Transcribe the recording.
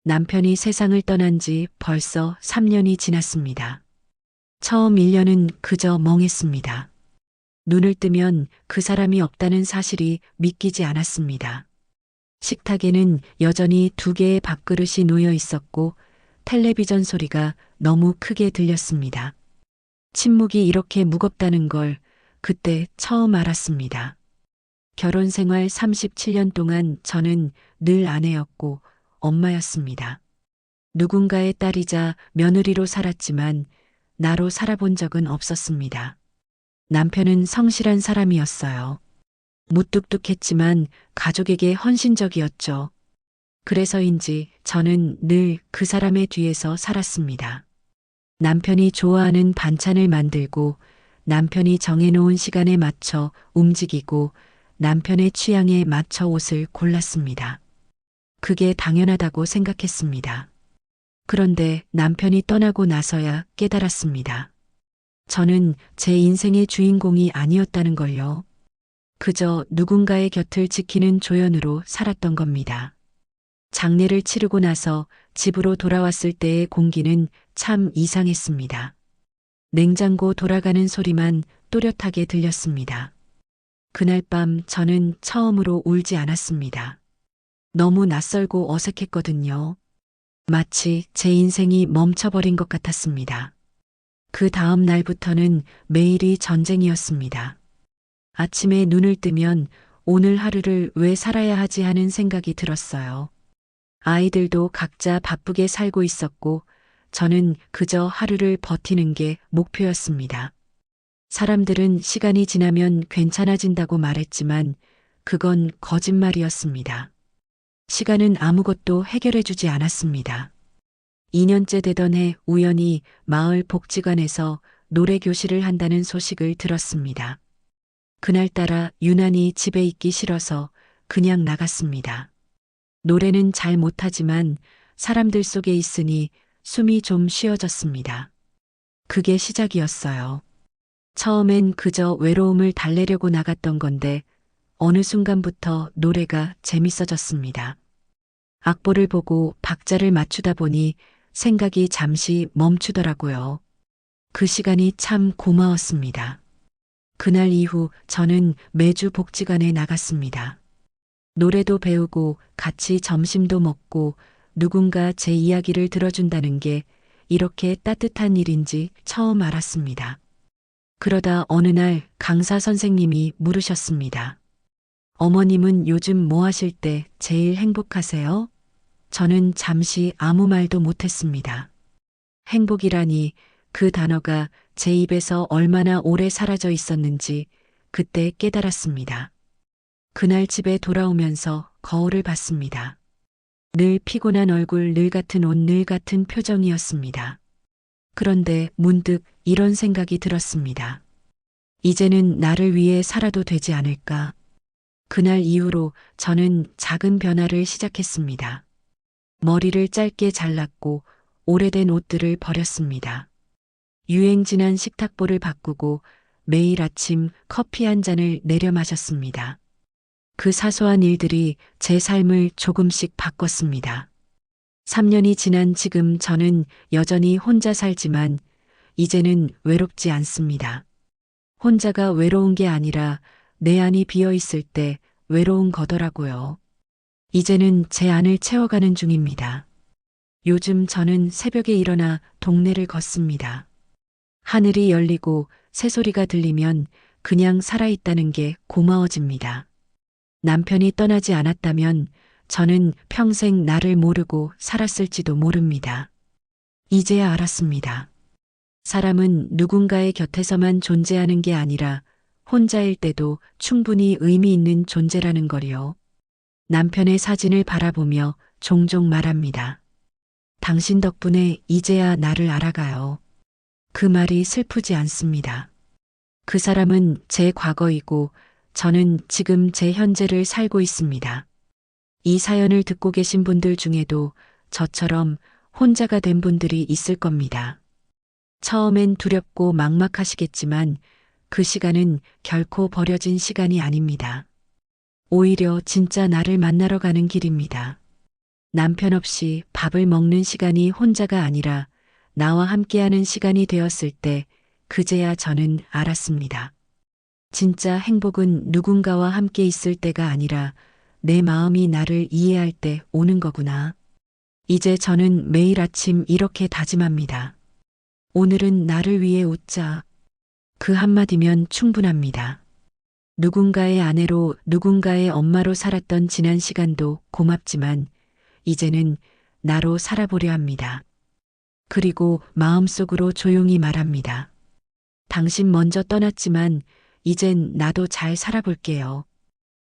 남편이 세상을 떠난 지 벌써 3년이 지났습니다. 처음 1년은 그저 멍했습니다. 눈을 뜨면 그 사람이 없다는 사실이 믿기지 않았습니다. 식탁에는 여전히 2개의 밥그릇이 놓여 있었고 텔레비전 소리가 너무 크게 들렸습니다. 침묵이 이렇게 무겁다는 걸 그때 처음 알았습니다. 결혼 생활 37년 동안 저는 늘 아내였고 엄마였습니다. 누군가의 딸이자 며느리로 살았지만 나로 살아본 적은 없었습니다. 남편은 성실한 사람이었어요. 무뚝뚝했지만 가족에게 헌신적이었죠. 그래서인지 저는 늘 그 사람의 뒤에서 살았습니다. 남편이 좋아하는 반찬을 만들고 남편이 정해놓은 시간에 맞춰 움직이고 남편의 취향에 맞춰 옷을 골랐습니다. 그게 당연하다고 생각했습니다. 그런데 남편이 떠나고 나서야 깨달았습니다. 저는 제 인생의 주인공이 아니었다는 걸요. 그저 누군가의 곁을 지키는 조연으로 살았던 겁니다. 장례를 치르고 나서 집으로 돌아왔을 때의 공기는 참 이상했습니다. 냉장고 돌아가는 소리만 또렷하게 들렸습니다. 그날 밤 저는 처음으로 울지 않았습니다. 너무 낯설고 어색했거든요. 마치 제 인생이 멈춰버린 것 같았습니다. 그 다음 날부터는 매일이 전쟁이었습니다. 아침에 눈을 뜨면 오늘 하루를 왜 살아야 하지 하는 생각이 들었어요. 아이들도 각자 바쁘게 살고 있었고 저는 그저 하루를 버티는 게 목표였습니다. 사람들은 시간이 지나면 괜찮아진다고 말했지만 그건 거짓말이었습니다. 시간은 아무것도 해결해주지 않았습니다. 2년째 되던 해 우연히 마을 복지관에서 노래 교실을 한다는 소식을 들었습니다. 그날따라 유난히 집에 있기 싫어서 그냥 나갔습니다. 노래는 잘 못하지만 사람들 속에 있으니 숨이 좀 쉬어졌습니다. 그게 시작이었어요. 처음엔 그저 외로움을 달래려고 나갔던 건데 어느 순간부터 노래가 재밌어졌습니다. 악보를 보고 박자를 맞추다 보니 생각이 잠시 멈추더라고요. 그 시간이 참 고마웠습니다. 그날 이후 저는 매주 복지관에 나갔습니다. 노래도 배우고 같이 점심도 먹고 누군가 제 이야기를 들어준다는 게 이렇게 따뜻한 일인지 처음 알았습니다. 그러다 어느 날 강사 선생님이 물으셨습니다. 어머님은 요즘 뭐 하실 때 제일 행복하세요? 저는 잠시 아무 말도 못했습니다. 행복이라니 그 단어가 제 입에서 얼마나 오래 사라져 있었는지 그때 깨달았습니다. 그날 집에 돌아오면서 거울을 봤습니다. 늘 피곤한 얼굴, 늘 같은 옷, 늘 같은 표정이었습니다. 그런데 문득 이런 생각이 들었습니다. 이제는 나를 위해 살아도 되지 않을까? 그날 이후로 저는 작은 변화를 시작했습니다. 머리를 짧게 잘랐고 오래된 옷들을 버렸습니다. 유행 지난 식탁보를 바꾸고 매일 아침 커피 한 잔을 내려 마셨습니다. 그 사소한 일들이 제 삶을 조금씩 바꿨습니다. 3년이 지난 지금 저는 여전히 혼자 살지만 이제는 외롭지 않습니다. 혼자가 외로운 게 아니라 내 안이 비어 있을 때 외로운 거더라고요. 이제는 제 안을 채워가는 중입니다. 요즘 저는 새벽에 일어나 동네를 걷습니다. 하늘이 열리고 새소리가 들리면 그냥 살아있다는 게 고마워집니다. 남편이 떠나지 않았다면 저는 평생 나를 모르고 살았을지도 모릅니다. 이제야 알았습니다. 사람은 누군가의 곁에서만 존재하는 게 아니라 혼자일 때도 충분히 의미 있는 존재라는 거리요. 남편의 사진을 바라보며 종종 말합니다. 당신 덕분에 이제야 나를 알아가요. 그 말이 슬프지 않습니다. 그 사람은 제 과거이고 저는 지금 제 현재를 살고 있습니다. 이 사연을 듣고 계신 분들 중에도 저처럼 혼자가 된 분들이 있을 겁니다. 처음엔 두렵고 막막하시겠지만 그 시간은 결코 버려진 시간이 아닙니다. 오히려 진짜 나를 만나러 가는 길입니다. 남편 없이 밥을 먹는 시간이 혼자가 아니라 나와 함께하는 시간이 되었을 때 그제야 저는 알았습니다. 진짜 행복은 누군가와 함께 있을 때가 아니라 내 마음이 나를 이해할 때 오는 거구나. 이제 저는 매일 아침 이렇게 다짐합니다. 오늘은 나를 위해 웃자. 그 한마디면 충분합니다. 누군가의 아내로 누군가의 엄마로 살았던 지난 시간도 고맙지만 이제는 나로 살아보려 합니다. 그리고 마음속으로 조용히 말합니다. 당신 먼저 떠났지만 이젠 나도 잘 살아볼게요.